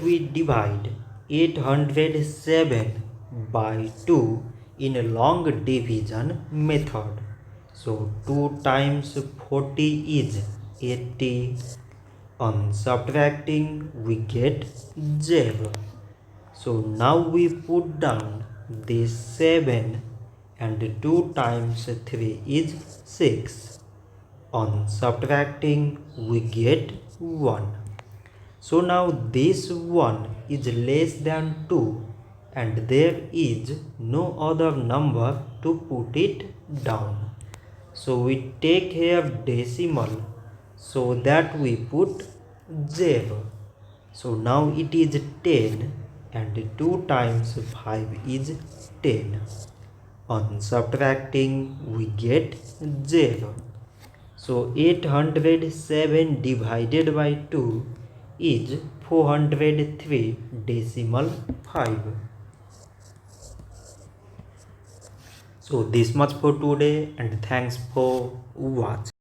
We divide 807 by 2 in a long division method. So 2 times 40 is 80. On subtracting we get 0. So now we put down this 7 and 2 times 3 is 6. On subtracting we get 1. So now this 1 is less than 2 and there is no other number to put it down. So we take here decimal so that we put 0. So now it is 10 and 2 times 5 is 10. On subtracting we get 0. So 807 divided by 2 is 403 decimal 5. So this much for today and thanks for watching.